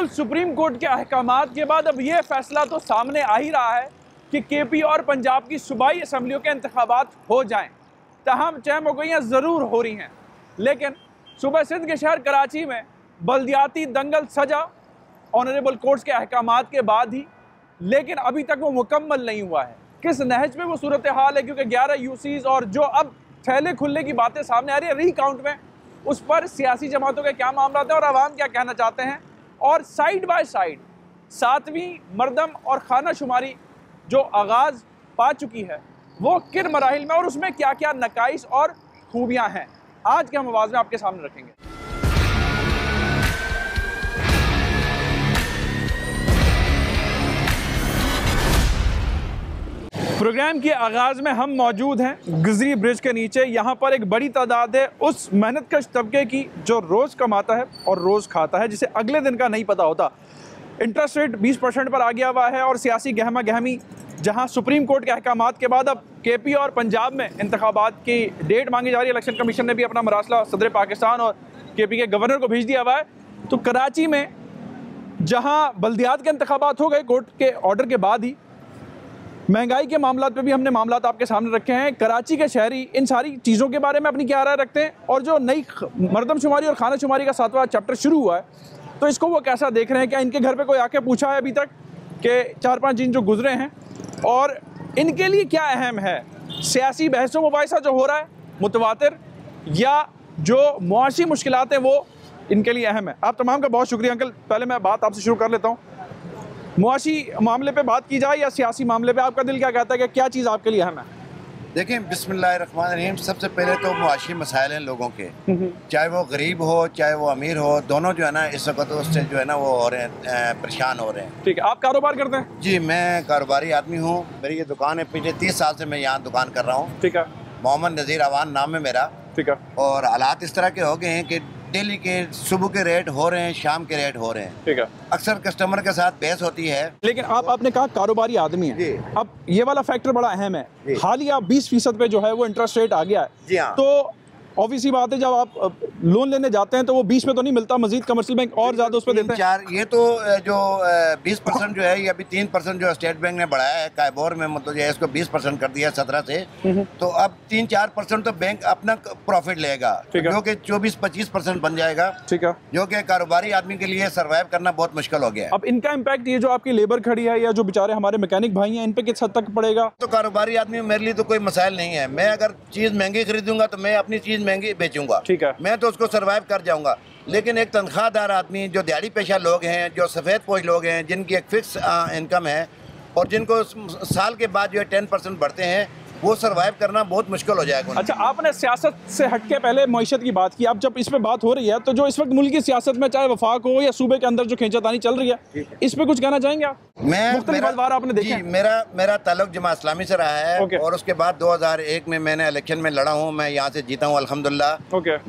बिल्कुल supreme court के अहकामात के बाद अब ये फैसला तो सामने आ ही रहा है कि केपी और पंजाब की सूबाई असम्बलियों के इंतखाबात हो जाएं। तहम चहमगोइयाँ ज़रूर हो रही हैं, लेकिन सूबा सिंध के शहर कराची में बल्दियाती दंगल सजा ऑनरेबल कोर्ट्स के अहकामात के बाद ही, लेकिन अभी तक वो मुकम्मल नहीं हुआ है। किस नहज पे वो सूरत हाल है, क्योंकि 11 यूसीज और जो अब थैले खुलने की बातें सामने आ रही है रीकाउंट में, उस पर सियासी जमातों के क्या मामला हैं और आवाम क्या कहना चाहते हैं, और साइड बाय साइड 7वीं मरदम और खाना शुमारी जो आगाज़ पा चुकी है वो किन मराहिल में और उसमें क्या क्या नकाइस और खूबियाँ हैं, आज के हम आवाज़ में आपके सामने रखेंगे। प्रोग्राम के आगाज़ में हम मौजूद हैं गुजरी ब्रिज के नीचे। यहाँ पर एक बड़ी तादाद है उस मेहनतकश तबके की जो रोज़ कमाता है और रोज़ खाता है, जिसे अगले दिन का नहीं पता होता। इंटरेस्ट रेट 20% पर आ गया हुआ है और सियासी गहमा गहमी, जहाँ सुप्रीम कोर्ट के अहकामात के बाद अब केपी और पंजाब में इंतखाबात की डेट मांगी जा रही है। इलेक्शन कमीशन ने भी अपना मरासला सदर पाकिस्तान और केपी के गवर्नर को भेज दिया हुआ है। तो कराची में जहाँ बल्दियात के इंतखाबात हो गए कोर्ट के ऑर्डर के बाद ही, महंगाई के मामला पे भी हमने मामलात आपके सामने रखे हैं। कराची के शहरी इन सारी चीज़ों के बारे में अपनी क्या राय रखते हैं, और जो नई मरदमशुमारी और खाना शुमारी का 7वां चैप्टर शुरू हुआ है तो इसको वो कैसा देख रहे हैं। क्या इनके घर पे कोई आके पूछा है अभी तक कि 4-5 दिन जो गुजरे हैं और इनके लिए क्या अहम है, सियासी बहस मुबाहिसा जो हो रहा है मुतवातिर, या जो मुआशी मुश्किलात हैं वो इनके लिए अहम है। आप तमाम का बहुत शुक्रिया अंकल। पहले मैं बात आपसे शुरू कर लेता हूँ, मुआशी मामले पे बात की जाए या सियासी मामले पे, आपका दिल क्या कहता है कि क्या चीज़ आपके लिए अहम है? देखिए, बिस्मिल्लाहिर्रहमानिर्रहीम, सबसे पहले तो मुआशी मसाइल हैं लोगों के, चाहे वो गरीब हो चाहे वो अमीर हो, दोनों जो है ना इस वक्त उससे जो है ना वो हो रहे हैं, परेशान हो रहे हैं। ठीक है, आप कारोबार करते हैं? जी, मैं कारोबारी आदमी हूँ, मेरी ये दुकान है, पिछले 30 साल से मैं यहाँ दुकान कर रहा हूँ। ठीक है। मोहम्मद नज़ीर अवान नाम है मेरा। ठीक है। और हालात इस तरह के हो गए हैं कि डेली के सुबह के रेट हो रहे हैं, शाम के रेट हो रहे हैं। ठीक है। अक्सर कस्टमर के साथ बहस होती है। लेकिन आपने कहा कारोबारी आदमी है, अब ये वाला फैक्टर बड़ा अहम है। हालिया 20% पे जो है वो इंटरेस्ट रेट आ गया है। जी हाँ। तो ऑब्वियसली बात है, जब आप लोन लेने जाते हैं तो वो 20 पे तो नहीं मिलता, मजीद कमर्शियल बैंक और ज्यादा उस पर देते हैं। ये तो जो 20% जो है, ये अभी 3% जो स्टेट बैंक ने बढ़ाया है कायबोर में, मतलब जो है इसको 20% कर दिया 17 से, तो अब 3-4% तो बैंक अपना प्रॉफिट लेगा, जो कि 24-25% बन जाएगा। ठीक है। जो कि कारोबारी आदमी के लिए सर्वाइव करना बहुत मुश्किल हो गया है। अब इनका इम्पैक्ट ये जो आपकी लेबर खड़ी है या जो बेचारे हमारे मैकेनिक भाई हैं, इन पे किस हद तक पड़ेगा? तो कारोबारी आदमी मेरे लिए तो कोई मसाइल नहीं है। मैं अगर चीज महंगी खरीदूंगा तो मैं अपनी चीज महंगी बेचूंगा। ठीक है। मैं तो उसको सरवाइव कर जाऊंगा। लेकिन एक तनख्वाहदार आदमी, जो दिहाड़ी पेशा लोग हैं, जो सफ़ेद पोश लोग हैं, जिनकी एक फिक्स इनकम है और जिनको साल के बाद जो है 10% बढ़ते हैं, वो सरवाइव करना बहुत मुश्किल हो जाएगा। अच्छा, आपने सियासत से हटके पहले मईशत की बात की, अब जब इस पे बात हो रही है तो जो इस वक्त मुल्क की सियासत में चाहे वफाक हो या सूबे के अंदर जो खींचातानी चल रही है, इस पे कुछ कहना चाहेंगे आप? आपने देखा? मेरा ताल्लुक जमात इस्लामी से रहा है और उसके बाद 2001 में मैंने इलेक्शन में लड़ा हूँ, मैं यहाँ से जीता हूँ अल्हम्दुलिल्लाह।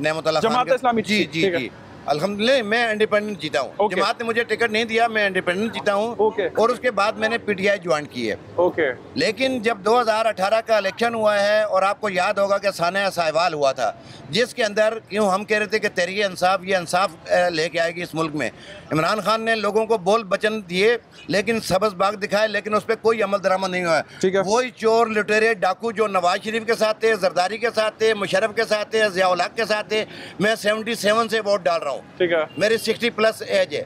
नेमतुल्लाह जमात इस्लामी। जी जी जी, अल्हम्दुलिल्लाह मैं इंडिपेंडेंट जीता हूँ। जमात ने मुझे टिकट नहीं दिया, मैं इंडिपेंडेंट जीता हूँ। और उसके बाद मैंने पीटीआई ज्वाइन की है। लेकिन जब 2018 का इलेक्शन हुआ है, और आपको याद होगा कि सानिया साहिवाल हुआ था, जिसके अंदर क्यों हम कह रहे थे कि तहरीक इंसाफ ये इंसाफ लेके आएगी इस मुल्क में। इमरान खान ने लोगों को बोल वचन दिए, लेकिन सबज बाग दिखाए, लेकिन उस पर कोई अमल दरामद नहीं हुआ। वही चोर लुटेरे डाकू जो नवाज शरीफ के साथ थे, जरदारी के साथ थे, मुशर्रफ के साथ थे, ज़िया उल हक के साथ थे। मैं 77 से वोट डाल रहा हूँ। ठीक है। मेरी 60+ एज है।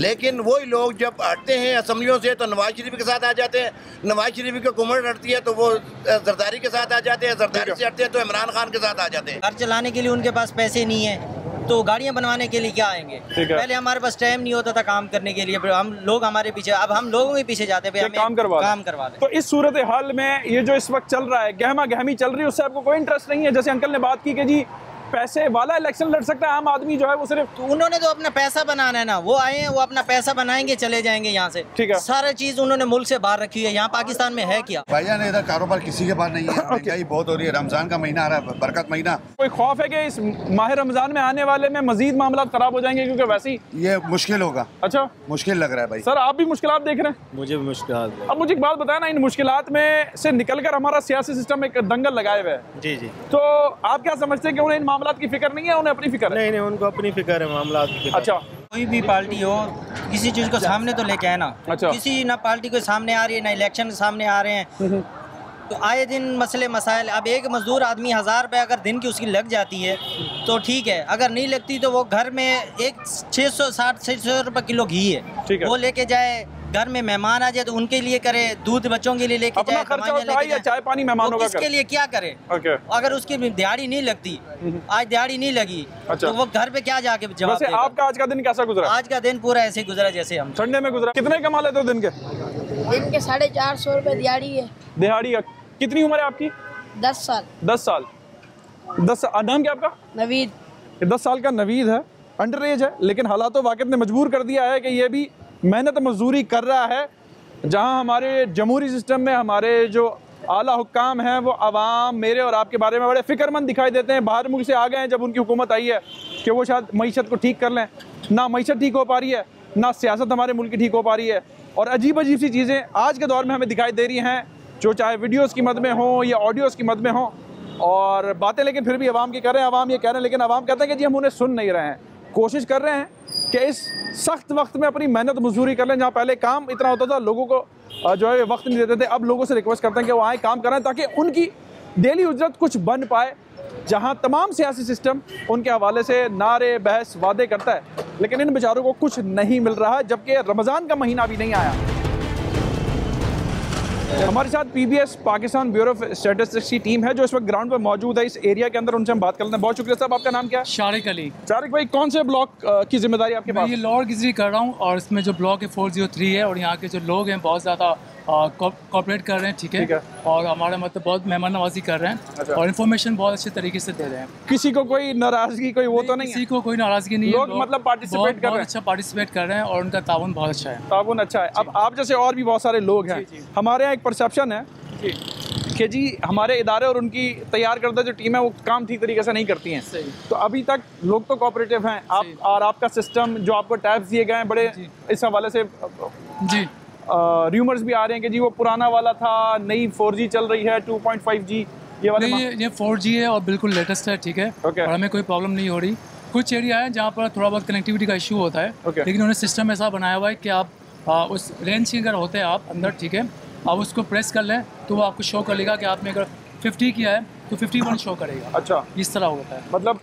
लेकिन वही लोग जब हटते हैं असम्बलियों से तो नवाज शरीफ के साथ आ जाते हैं, नवाज शरीफ की हुकूमत हटती है तो वो जरदारी के साथ आ जाते हैं, जरदारी से हटते हैं तो इमरान खान के साथ आ जाते हैं। घर चलाने के लिए उनके पास पैसे नहीं है तो गाड़ियां बनवाने के लिए क्या आएंगे? पहले हमारे पास टाइम नहीं होता था काम करने के लिए, हम लोग हमारे पीछे, अब हम लोगों के पीछे जाते हैं, काम करवा दे। तो इस सूरत हाल में ये जो इस वक्त चल रहा है, गहमा गहमी चल रही है, उससे आपको कोई इंटरेस्ट नहीं है? जैसे अंकल ने बात की कि जी पैसे वाला इलेक्शन लड़ सकता है, आम आदमी जो है वो सिर्फ, तो उन्होंने तो अपना पैसा बनाना है ना, वो आए हैं वो अपना पैसा बनाएंगे चले जाएंगे यहाँ से। ठीक है। सारा चीज उन्होंने मुल्क से बाहर रखी है, यहाँ पाकिस्तान में है क्या? भाईजान इधर कारोबार किसी के पास नहीं है, महंगाई बहुत हो रही है, रमजान का महीना आ रहा है, बरकत महीना। कोई खौफ है कि इस माह रमजान में आने वाले में मजीद मामला खराब हो जाएंगे, क्योंकि वैसे ही ये मुश्किल होगा? अच्छा, मुश्किल लग रहा है भाई। सर आप भी मुश्किलात देख रहे हैं? मुझे भी मुश्किलात। अब मुझे एक बात बताया ना, इन मुश्किलात में से निकलकर हमारा सियासी सिस्टम एक दंगल लगाए हुए है। जी जी। तो आप क्या समझते हैं कि उन्हें इन मामलात की फिक्र नहीं है? उन्हें अपनी फिक्र है? नहीं, उनको अपनी फिक्र है मामला की। अच्छा, कोई भी पार्टी हो, किसी चीज़ को सामने तो लेके आए ना। अच्छा। किसी ना पार्टी को सामने आ रही है, ना इलेक्शन सामने आ रहे हैं, तो आए दिन मसले मसाइल। अब एक मजदूर आदमी 1000 रुपये अगर दिन की उसकी लग जाती है तो ठीक है, अगर नहीं लगती तो वो घर में एक 660-600 रुपये किलो घी है, वो लेके जाए, घर में मेहमान आ जाए तो उनके लिए करे, दूध बच्चों के लिए लेके जाए, चाय पानी मेहमानों का इसके लिए क्या करे। अगर उसकी दिहाड़ी नहीं लगती, आज दिहाड़ी नहीं लगी, तो वो घर पे क्या जाके जवाब देगा। आपका आज का दिन कैसा गुजरा? आज का दिन पूरा ऐसे गुजरा जैसे हम ठंडे में गुजरा। कितने कमा लेते हो दिन के? 450 रुपये दिहाड़ी है। दिहाड़ी। कितनी उम्र है आपकी? 10 साल। 10 साल। 10 नाम क्या आपका? नवीद। 10 साल का नवीद है, अंडर एज है, लेकिन हालातों वाक़ित ने मजबूर कर दिया है कि ये भी मेहनत मजदूरी कर रहा है। जहां हमारे जमहूरी सिस्टम में हमारे जो आला हुक्काम हैं वो आवाम मेरे और आपके बारे में बड़े फ़िक्रमंद दिखाई देते हैं। बाहर मुल्क से आ गए हैं जब उनकी हुकूमत आई है कि वो शायद मईशत को ठीक कर लें। ना मईशत ठीक हो पा रही है, ना सियासत हमारे मुल्क की ठीक हो पा रही है, और अजीब अजीब सी चीज़ें आज के दौर में हमें दिखाई दे रही हैं, जो चाहे वीडियोज़ की मद में हों या ऑडियोज़ की मद में हों। और बातें लेकिन फिर भी आवाम की कर रहे हैं, आवाम ये कह रहे हैं, लेकिन आवाम कहते हैं कि जी हम उन्हें सुन नहीं रहे हैं। कोशिश कर रहे हैं कि इस सख्त वक्त में अपनी मेहनत मजदूरी कर लें। जहाँ पहले काम इतना होता था लोगों को जो है वक्त नहीं देते थे, अब लोगों से रिक्वेस्ट करते हैं कि वो आए काम करें ताकि उनकी डेली उजरत कुछ बन पाए। जहाँ तमाम सियासी सिस्टम उनके हवाले से नारे बहस वादे करता है, लेकिन इन बेचारों को कुछ नहीं मिल रहा, जबकि रमज़ान का महीना भी नहीं आया। हमारे साथ PBS Pakistan bureau of statistics की टीम है जो इस वक्त ग्राउंड पर मौजूद है इस एरिया के अंदर। उनसे हम बात करते हैं। बहुत शुक्रिया साहब। आपका नाम क्या है? शारिक अली। शारिक भाई, कौन से ब्लॉक की जिम्मेदारी आपके पास? मैं ये लोअर गिजरी कर रहा हूँ और इसमें जो ब्लॉक है 403 है, और यहाँ के जो लोग हैं बहुत ज़्यादा कोऑपरेट कर रहे हैं, ठीक है, और हमारा मतलब बहुत मेहमान नवाजी कर रहे हैं। अच्छा। और इन्फॉर्मेशन बहुत अच्छे तरीके से दे रहे हैं। किसी को कोई नाराजगी कोई वो तो नहीं? किसी को कोई नाराजगी नहीं है, लोग मतलब पार्टिसिपेट कर रहे हैं, अच्छा पार्टिसिपेट कर रहे हैं और उनका ताउन बहुत अच्छा है। ताउन अच्छा है। अब आप जैसे और भी बहुत सारे लोग हैं, हमारे यहाँ एक परसेप्शन है कि जी हमारे इदारे और उनकी तैयार करदा जो टीम है वो काम ठीक तरीके से नहीं करती हैं। तो अभी तक लोग तो कोऑपरेटिव हैं, आप और आपका सिस्टम जो आपको टैब्स दिए गए हैं बड़े इस हवाले से जी र्यूमर्स भी आ रहे हैं कि जी वो पुराना वाला था, नई 4G चल रही है 2.5G ये वाले। ये 4G है और बिल्कुल लेटेस्ट है, ठीक है, और हमें कोई प्रॉब्लम नहीं हो रही। कुछ एरिया है जहाँ पर थोड़ा बहुत कनेक्टिविटी का इशू होता है, लेकिन उन्होंने सिस्टम ऐसा बनाया हुआ है कि आप उस रेंज की अगर होते हैं आप अंदर, ठीक है, आप उसको प्रेस कर लें तो वो आपको शो करेगा कि आपने अगर 50 किया है तो 51 शो करेगा। अच्छा, इस तरह होता है। मतलब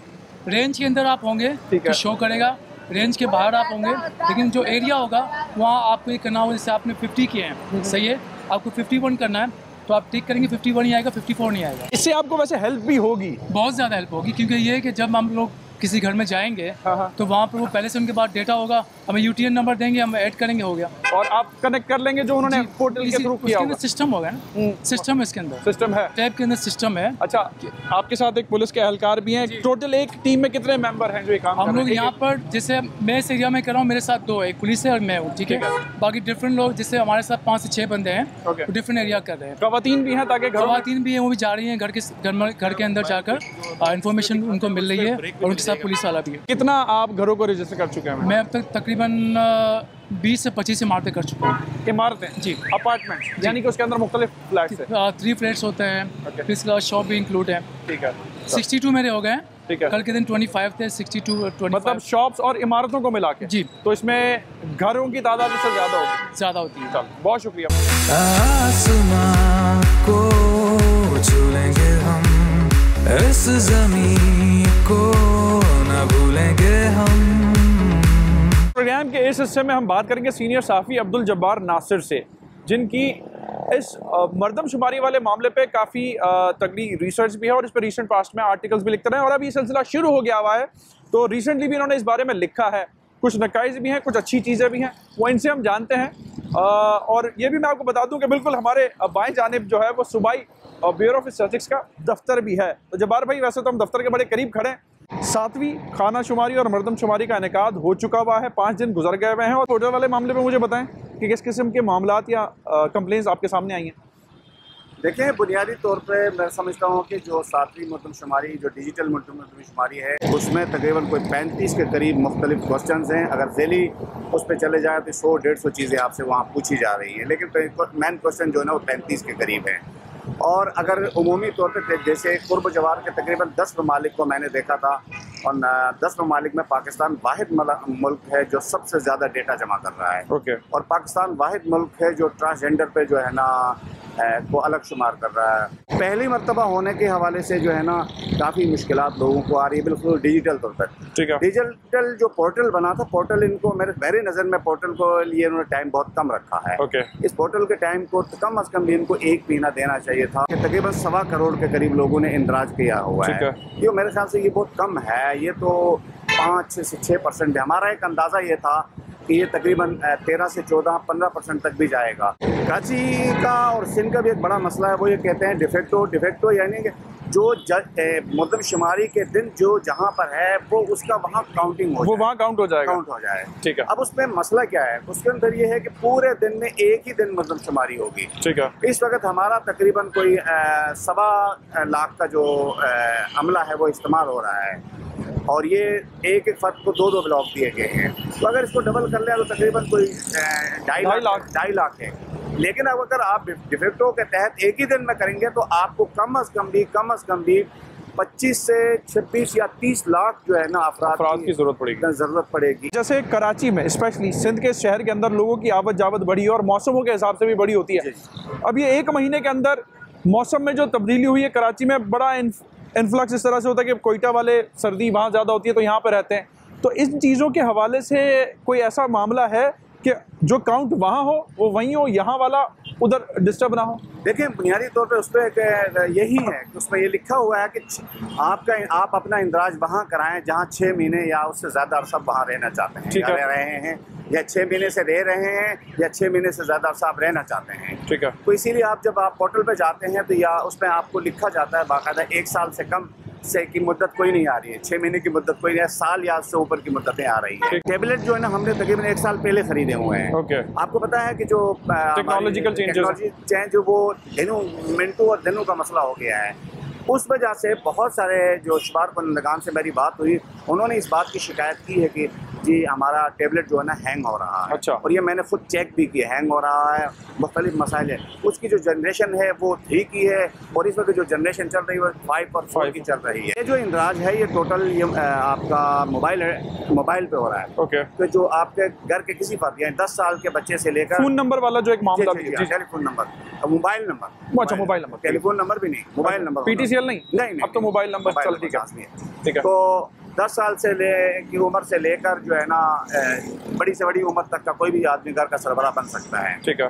रेंज के अंदर आप होंगे तो शो करेगा, रेंज के बाहर आप होंगे, लेकिन जो एरिया होगा वहाँ आपको ये करना होगा। जैसे आपने 50 किए हैं, सही है, आपको 51 करना है तो आप टिक करेंगे, 51 ही आएगा, 54 नहीं आएगा। इससे आपको वैसे हेल्प भी होगी? बहुत ज़्यादा हेल्प होगी, क्योंकि ये है कि जब हम लोग किसी घर में जाएंगे तो वहाँ पर वो पहले से उनके पास डेटा होगा, हमें UTN नंबर देंगे, हम ऐड करेंगे, हो गया, और आप कनेक्ट कर लेंगे जो उन्होंने पोर्टल के थ्रू किया होगा। सिस्टम होगा ना, सिस्टम है इसके अंदर, सिस्टम है, टैब के अंदर सिस्टम है। अच्छा, आपके साथ एक पुलिस के एहलकार भी हैं। टोटल एक टीम में कितने मेंबर हैं जो ये काम कर रहे हैं? हम लोग यहाँ पर जैसे मैं इस एरिया में कर रहा हूँ, मेरे साथ 2 है, एक पुलिस है और मैं हूँ, ठीक है। बाकी डिफरेंट लोग जैसे हमारे साथ 5 से 6 बंदे हैं, डिफरेंट एरिया कर रहे हैं। खवातीन भी हैं, ताकि खवातीन भी हैं, वो भी जा रही हैं घर के अंदर जाकर, इन्फॉर्मेशन उनको मिल रही है, और उनके साथ पुलिस वाला भी है। कितना आप घरों को रजिस्टर कर चुके हैं? मैं अब तक तकरीबन 20 से 25 इमारतें कर चुका हूँ। इमारतें जी, अपार्टमेंट, यानी कि उसके अंदर मुख्तलिफ फ्लैट्स हैं? 3 फ्लैट्स होते हैं, फिर इसके अलावा शॉप भी इंक्लूड है। ठीक है, 62 मेरे हो गए, ठीक है, कल के दिन 25 थे, 62 25। मतलब शॉप्स और इमारतों को मिला के? जी। तो इसमें घरों की तादाद इससे ज़्यादा होती है। चल, बहुत शुक्रिया। आसमां को छूलेंगे हम, इस ज़मीन को न भूलेंगे हम। प्रोग्राम के इस हिस्से में हम बात करेंगे सीनियर सहाफ़ी अब्दुल जब्बार नासिर से, जिनकी इस मरदमशुमारी वाले मामले पे काफ़ी तगड़ी रिसर्च भी है और इस पर रिसेंट पास्ट में आर्टिकल्स भी लिखते रहे, और अभी ये सिलसिला शुरू हो गया हुआ है। तो रिसेंटली भी इन्होंने इस बारे में लिखा है, कुछ नकाइज़ भी हैं, कुछ अच्छी चीज़ें भी हैं, वो इनसे हम जानते हैं। और ये भी मैं आपको बता दूं कि बिल्कुल हमारे बाएं जानिब जो है वो सूबाई ब्यूरो ऑफ स्टैटिस्टिक्स का दफ्तर भी है। तो जब्बार भाई, वैसे तो हम दफ्तर के बड़े करीब खड़े हैं। 7वीं खाना शुमारी और मरदमशुमारी का इनेकाद हो चुका हुआ है, 5 दिन गुजर गए हुए हैं। और टोटल वाले मामले में मुझे बताएं कि किस किस्म के मामलात या कंप्लेंट्स आपके सामने आई हैं? देखिए, बुनियादी तौर पे मैं समझता हूँ कि जो 7वीं मरदमशुमारी जो डिजिटल मरदमशुमारी है उसमें तकरीबन कोई 35 के करीब मुख्तलिफ क्वेश्चंस हैं। अगर ज़ैली उस पर चले जाए तो 100-150 चीज़ें आपसे वहाँ पूछी जा रही हैं, लेकिन मेन क्वेश्चन जो है ना वो 35 के करीब हैं। और अगर उमूमी तौर पर जैसे कुर्ब जवार के तकरीबन 10 ममालिक को मैंने देखा था, और 10 ममालिक में पाकिस्तान वाहिद मुल्क है जो सबसे ज़्यादा डेटा जमा कर रहा है। और पाकिस्तान वाहिद मुल्क है जो ट्रांसजेंडर पे जो है ना को अलग शुमार कर रहा है। पहली मरतबा होने के हवाले से जो है ना काफ़ी मुश्किलात लोगों को आ रही है, बिल्कुल डिजिटल तौर पर। ठीक है। डिजिटल जो पोर्टल बना था, पोर्टल इनको मेरे नज़र में पोर्टल को लिए उन्होंने टाइम बहुत कम रखा है। इस पोर्टल के टाइम को कम अज़ कम भी इनको 1 महीना देना चाहिए था। तकरीबन 1.25 करोड़ के करीब लोगों ने इंदराज किया हुआ है। ये मेरे ख्याल से ये बहुत कम है, ये तो 5 से 6% है। हमारा एक अंदाज़ा ये था कि ये तकरीबन 13 से 14-15% तक भी जाएगा। कराची का और सिंध का भी एक बड़ा मसला है, वो ये कहते हैं डिफेक्टो यानी कि जो मरदमशुमारी के दिन जो जहाँ पर है वो उसका वहाँ काउंटिंग हो, वो वहाँ काउंट हो जाए। ठीक है। अब उसमें मसला क्या है, उसके अंदर ये है कि पूरे दिन में एक ही दिन मरदमशुमारी होगी। ठीक है। इस वक्त हमारा तकरीबन कोई 1.25 लाख का जो अमला है वो इस्तेमाल हो रहा है, और ये एक फर्द को 2 ब्लॉक दिए गए हैं। तो अगर इसको डबल कर लें तो तकरीबन कोई 2.5 लाख है। लेकिन अगर आप डिफेक्टो के तहत एक ही दिन में करेंगे तो आपको कम अज़ कम भी 25 से 26 या 30 लाख जो है ना अफराद की ज़रूरत पड़ेगी। जैसे कराची में स्पेशली सिंध के शहर के अंदर लोगों की आवत जावत बढ़ी है और मौसमों के हिसाब से भी बड़ी होती है। अब ये 1 महीने के अंदर मौसम में जो तब्दीली हुई है कराची में, बड़ा इन्फ्लक्स इस तरह से होता है कि कोयटा वाले सर्दी वहाँ ज़्यादा होती है तो यहाँ पर रहते हैं। तो इन चीज़ों के हवाले से कोई ऐसा मामला है कि जो काउंट वहाँ हो वो वहीं हो, यहाँ वाला उधर डिस्टर्ब ना हो? देखिए, बुनियादी तौर पे उस पर यही है कि उसमें ये लिखा हुआ है कि आप अपना इंदराज वहाँ कराएं जहाँ 6 महीने या उससे ज़्यादा अरसा वहाँ रहना चाहते हैं, या रह रहे हैं, या 6 महीने से रह रहे हैं, या 6 महीने से ज़्यादा अरसा आप रहना चाहते हैं। ठीक है। तो इसीलिए आप जब आप पोर्टल पे जाते हैं तो या उसमें आपको लिखा जाता है बाकायदा 1 साल से कम से की मुद्दत कोई नहीं आ रही है, 6 महीने की मुद्दत कोई नहीं है, साल या उससे ऊपर की मुद्दतें आ रही है। टैबलेट जो है ना हमने तकरीबन 1 साल पहले खरीदे हुए हैं। आपको पता है कि जो टेक्नोलॉजी चेंज वो मिनटों और दिनों का मसला हो गया है, उस वजह से बहुत सारे जो शुमार कुंदगान से मेरी बात हुई, उन्होंने इस बात की शिकायत की है कि जी हमारा टैबलेट जो है ना हैंग हो रहा है। अच्छा। और ये मैंने खुद चेक भी किया, हैंग हो रहा है, मुख्तलिफ मसाइल है। उसकी जो जनरेशन है वो 3 की है, और इस वक्त जो जनरेशन चल रही है वो 5 और 4 की चल रही है। ये जो इंदराज है ये टोटल आपका मोबाइल पे हो रहा है। तो जो आपके घर के किसी फर्द या 10 साल के बच्चे से लेकर फोन नंबर वाला जो एक मामला, टेलीफोन नंबर, मोबाइल नंबर, अच्छा मोबाइल नंबर, टेलीफोन नंबर भी नहीं, मोबाइल नंबर, PTCL नहीं, अब तो मोबाइल नंबर चल ठीक है। तो 10 साल से की उम्र से लेकर जो है ना बड़ी से बड़ी उम्र तक का कोई भी आदमी घर का सरबराह बन सकता है। ठीक है।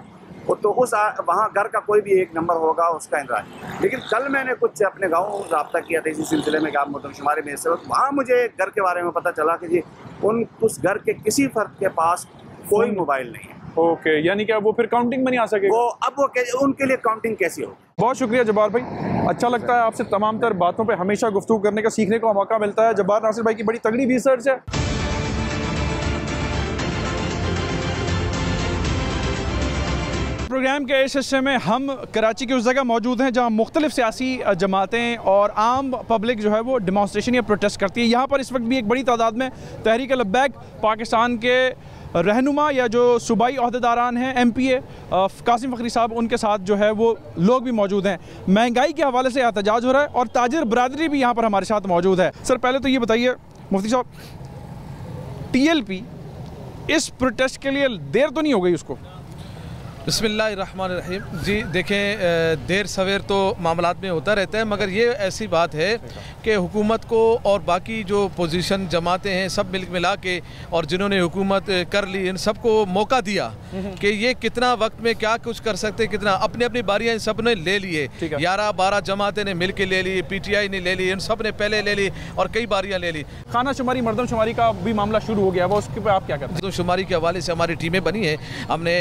तो उस वहाँ घर का कोई भी एक नंबर होगा उसका इंदराज। लेकिन कल मैंने कुछ अपने गाँव रब्ता किया था इसी सिलसिले में कि आप मरदमशुमारी में इस वक्त, वहाँ मुझे घर के बारे में पता चला कि जी उस घर के किसी फर्द के पास कोई मोबाइल नहीं है। ओके, यानी कि अब वो फिर काउंटिंग में नहीं आ सकेगा। वो उनके लिए काउंटिंग कैसी हो? बहुत शुक्रिया जब्बार भाई, अच्छा लगता है आपसे तमाम तर बातों पे हमेशा गुफ्तगू करने का, सीखने का मौका मिलता है। जब्बार नासिर भाई की बड़ी तगड़ी रिसर्च है। प्रोग्राम के इस हिस्से में हम कराची की उस जगह मौजूद हैं जहां मुख्तलिफ सियासी जमातें और आम पब्लिक जो है वो डेमोन्स्ट्रेशन या प्रोटेस्ट करती है। यहाँ पर इस वक्त भी एक बड़ी तादाद में तहरीक लब्बैक पाकिस्तान के रहनुमा या जो सूबाई अहदेदारान हैं, MPA कासिम फ़खरी साहब, उनके साथ जो है वो लोग भी मौजूद हैं। महंगाई के हवाले से एहतजाज हो रहा है और ताजिर बरादरी भी यहाँ पर हमारे साथ मौजूद है। सर पहले तो ये बताइए मुफ्ती साहब, TLP इस प्रोटेस्ट के लिए देर तो नहीं हो गई उसको? बिस्मिल्लाहिर्रहमानिर्रहीम। जी देखें, देर सवेर तो मामलात में होता रहता है, मगर ये ऐसी बात है कि हुकूमत को और बाकी जो पोजीशन जमाते हैं सब मिला के और जिन्होंने हुकूमत कर ली, इन सबको मौका दिया कि ये कितना वक्त में क्या कुछ कर सकते हैं, कितना अपनी अपनी बारियाँ इन सब ने ले लिए। 11-12 जमातें ने मिल के ले ली, PTI ने ले ली, इन सब ने पहले ले ली और कई बारियाँ ले ली। खाना शुमारी, मरदमशुमारी का भी मामला शुरू हो गया, वो उसके पर आप क्या करते हैं? मरदमशुमारी के हवाले से हमारी टीमें बनी हैं। हमने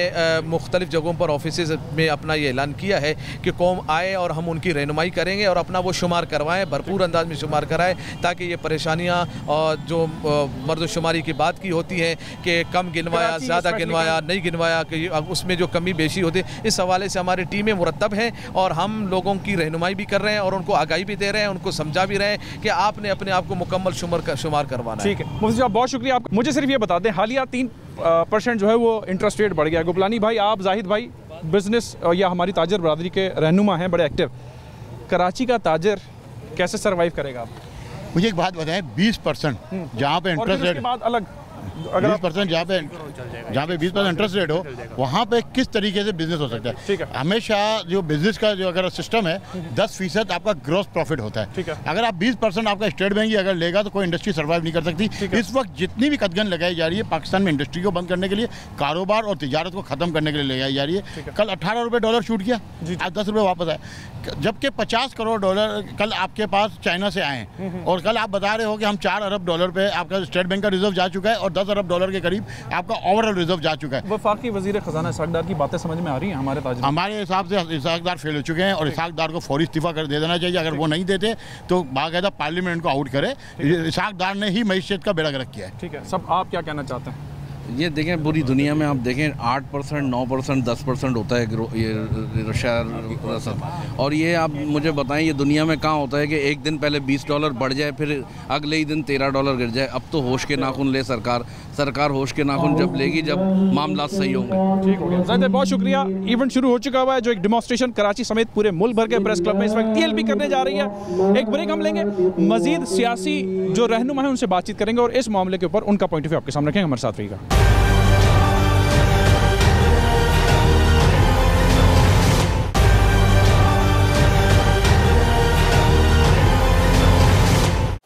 मुख्तलिफ जगहों पर ऑफिसेज में अपना ये ऐलान किया है कि कौम आए और हम उनकी रहनुमाई करेंगे और अपना वो शुमार करवाएं, भरपूर अंदाज में शुमार कराएं, ताकि ये परेशानियाँ और जो मर्दशुमारी की बात की होती हैं कि कम गिनवाया, ज़्यादा गिनवाया, नहीं गिनवाया, कि उसमें जो कमी बेशी होती है, इस हवाले से हमारी टीमें मुरतब हैं और हम लोगों की रहनुमाई भी कर रहे हैं और उनको आगाही भी दे रहे हैं, उनको समझा भी रहे हैं कि आपने अपने आप को मुकम्मल शुमार करवाना है। ठीक है मुफ्ती साहब, बहुत शुक्रिया आपका। मुझे सिर्फ ये बता दें, हालिया 3% जो है वो इंटरेस्ट रेट बढ़ गया। गुपलानी भाई, आप, जाहिद भाई, बिजनेस या हमारी ताजर बरादरी के रहनुमा हैं, बड़े एक्टिव, कराची का ताजर कैसे सरवाइव करेगा? आप मुझे एक बात बताएं, 20% जहाँ पे इंटरेस्ट रेट अलग 20% जहाँ पे 20% इंटरेस्ट रेट हो, वहाँ पे किस तरीके से बिजनेस हो सकता है? ठीक है। हमेशा जो बिजनेस का जो अगर सिस्टम है 10% आपका ग्रॉस प्रॉफिट होता है। ठीक है। अगर आप 20% आपका स्टेट बैंक ही अगर लेगा तो कोई इंडस्ट्री सर्वाइव नहीं कर सकती। इस वक्त जितनी भी कदगन लगाई जा रही है पाकिस्तान में इंडस्ट्री को बंद करने के लिए, कारोबार और तिजारत को खत्म करने के लिए लगाई जा रही है। कल 18 रुपये डॉलर शूट किया, आज 10 रुपये वापस आए, जबकि 50 करोड़ डॉलर कल आपके पास चाइना से आए हैं। और कल आप बता रहे हो कि हम 4 अरब डॉलर पे आपका स्टेट बैंक का रिजर्व जा चुका है और 10 अरब डॉलर के करीब आपका ओवरऑल रिजर्व जा चुका है। वफाकी वजीर खजाना इसहाकदार की बातें समझ में आ रही हैं हमारे ताजर? हमारे हिसाब से इसहाकदार फेल हो चुके हैं और इसहाकदार को फौरी इस्तीफा कर दे देना चाहिए। अगर वो नहीं देते तो बाकायदा पार्लियामेंट को आउट करे। इसहाकदार ने ही मईशत का बेड़ा गर्क किया है। ठीक है, सब आप क्या कहना चाहते हैं? ये देखें, पूरी दुनिया में आप देखें 8%, 9%, 10% होता है ये शेयर। और ये आप मुझे बताएं, ये दुनिया में कहाँ होता है कि एक दिन पहले $20 बढ़ जाए फिर अगले ही दिन $13 गिर जाए? अब तो होश के नाखून ले सरकार होश के नाखून जब लेगी जब मामला सही होंगे। ठीक हो गया ज़ाहिद, बहुत शुक्रिया। इवेंट शुरू हो चुका हुआ है, जो एक डेमोन्स्ट्रेशन कराची समेत पूरे मुल्क भर के प्रेस क्लब में इस वक्त TLP करने जा रही है। एक ब्रेक हम लेंगे, मजीद सियासी जो रहनुमा है उनसे बातचीत करेंगे और इस मामले के ऊपर उनका पॉइंट ऑफ व्यू आपके सामने रखेंगे। हमारे साथ रहिएगा।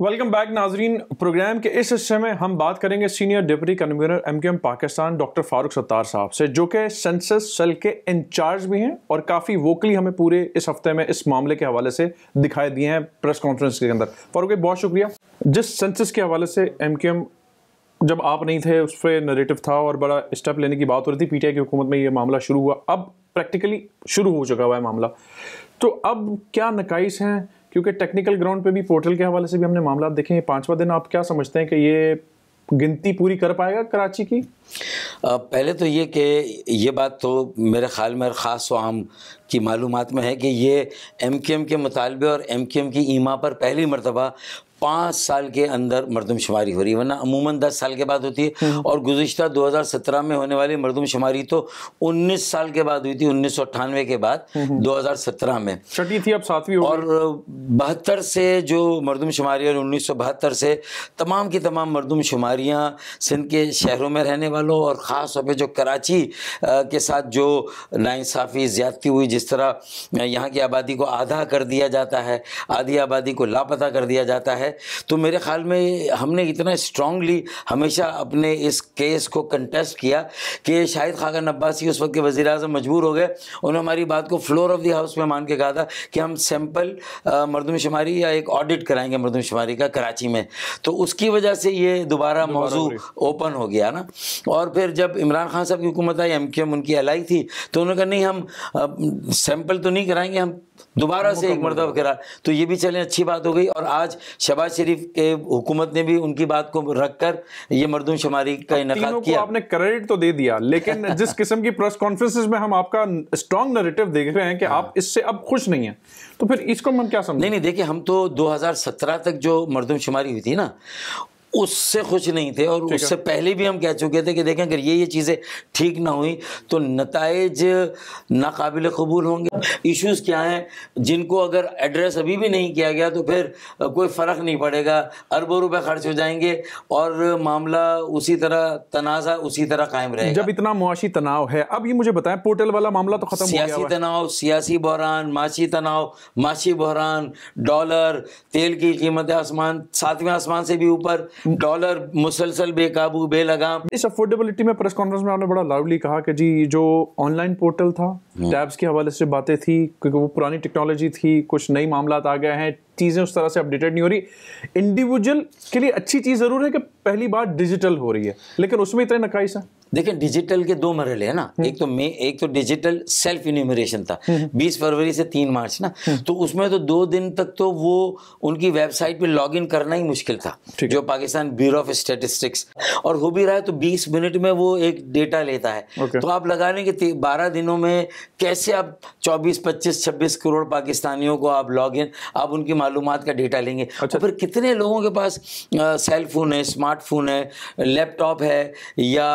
वेलकम बैक नाजरीन। प्रोग्राम के इस हिस्से में हम बात करेंगे senior deputy convener MKM Pakistan doctor Farooq Sattar साहब से, जो कि सेंसस सेल के इंचार्ज भी हैं और काफ़ी वोकली हमें पूरे इस हफ्ते में इस मामले के हवाले से दिखाई दिए हैं प्रेस कॉन्फ्रेंस के अंदर। फारूक भाई बहुत शुक्रिया। जिस सेंसस के हवाले से MKM जब आप नहीं थे उस पर नरेटिव था और बड़ा स्टेप लेने की बात हो रही थी, PTI की हुकूमत में ये मामला शुरू हुआ, अब प्रैक्टिकली शुरू हो चुका हुआ है मामला, तो अब क्या नकाइस हैं? क्योंकि टेक्निकल ग्राउंड पे भी पोर्टल के हवाले से भी हमने मामला देखे। 5वां दिन आप क्या समझते हैं कि ये गिनती पूरी कर पाएगा कराची की? पहले तो ये कि ये बात तो मेरे ख्याल में ख़ास व आम की मालूमात में है कि ये MKM के मुतालबे और MKM की ईमा पर पहली मरतबा 5 साल के अंदर मरदमशुमारी हो रही है, वरना अमूमन 10 साल के बाद होती है। और गुज़िश्ता 2017 में होने वाली मरदमशुमारी तो 19 साल के बाद हुई थी, 1998 के बाद 2017 में छठी थी, अब 7वीं हो गई। और 72 से जो मरदमशुमारी और 1972 से तमाम की तमाम मरदमशुमारियाँ सिंध के शहरों में रहने वालों और ख़ास तौर पर जो कराची के साथ जो नाइंसाफ़ी ज़्यादती हुई, जिस तरह यहाँ की आबादी को आधा कर दिया जाता है, आधी आबादी को लापता कर दिया जाता है, तो मेरे ख्याल में हमने इतना स्ट्रांगली हमेशा अपने इस केस को कंटेस्ट किया कि शाहिद खाकन अब्बासी उस वक्त के वज़ीर-ए-आज़म मजबूर हो गए। उन्होंने हमारी बात को फ्लोर ऑफ द हाउस में मान के कहा था कि हम सैंपल मरदमशुमारी या एक ऑडिट कराएंगे मरदमशुमारी का कराची में। तो उसकी वजह से ये दोबारा मौजू ओपन हो गया ना। और फिर जब इमरान खान साहब की हुकूमत आई, MKM उनकी एलाई थी, तो उन्होंने कहा नहीं हम सैंपल तो नहीं कराएंगे, हम दोबारा से एक मरतबा करा। तो ये भी चलें, अच्छी बात हो गई। और आज शहबाज शरीफ के हुकूमत ने भी उनकी बात को रखकर ये मरदमशुमारी का इनेकाद किया। आपने क्रेडिट तो दे दिया, लेकिन जिस किस्म की प्रेस कॉन्फ्रेंसेस में हम आपका स्ट्रॉन्ग नैरेटिव देख रहे हैं कि आप इससे अब खुश नहीं हैं, तो फिर इसको हम क्या समझें? नहीं, देखिए, हम तो 2017 तक जो मरदमशुमारी हुई थी ना, उससे खुश नहीं थे। और उससे पहले भी हम कह चुके थे कि देखें अगर ये चीज़ें ठीक ना हुई तो नताइज नाकाबिल कबूल होंगे। इश्यूज़ क्या हैं जिनको अगर एड्रेस अभी भी नहीं किया गया तो फिर कोई फ़र्क नहीं पड़ेगा, अरबों रुपए खर्च हो जाएंगे और मामला उसी तरह तनाज़ा उसी तरह कायम रहेगा। जब इतना मुआशी तनाव है, अब ये मुझे बताएं, पोर्टल वाला मामला तो खत्म हो गया है। सियासी तनाव, सियासी बहरान, माशी तनाव, माशी बहरान, डॉलर, तेल की कीमत आसमान, 7वें आसमान से भी ऊपर, डॉलर मुसलसल बेकाबू बेलगाम। इस अफोर्डेबिलिटी में प्रेस कॉन्फ्रेंस में आपने बड़ा लाउडली कहा कि जी जो ऑनलाइन पोर्टल था, टैब्स के हवाले से बातें थी, क्योंकि वो पुरानी टेक्नोलॉजी थी, कुछ नई मामलात आ गए हैं, चीज़ें उस तरह से अपडेटेड नहीं हो रही। इंडिविजुअल के लिए अच्छी चीज़ ज़रूर है कि पहली बार डिजिटल हो रही है, लेकिन उसमें इतने नकाइस हैं। देखिए, डिजिटल के 2 मरहले हैं ना। एक तो डिजिटल सेल्फ इन्यूमरेशन था 20 फरवरी से 3 मार्च ना, तो उसमें तो 2 दिन तक तो वो उनकी वेबसाइट पे लॉगिन करना ही मुश्किल था, जो पाकिस्तान ब्यूरो ऑफ स्टैटिस्टिक्स, और हो भी रहा है तो 20 मिनट में वो एक डेटा लेता है। तो आप लगा लें कि 12 दिनों में कैसे आप 24, 25, 26 करोड़ पाकिस्तानियों को आप लॉगिन, आप उनकी मालूमात का डेटा लेंगे। और फिर कितने लोगों के पास सेल फोन है, स्मार्टफोन है, लैपटॉप है या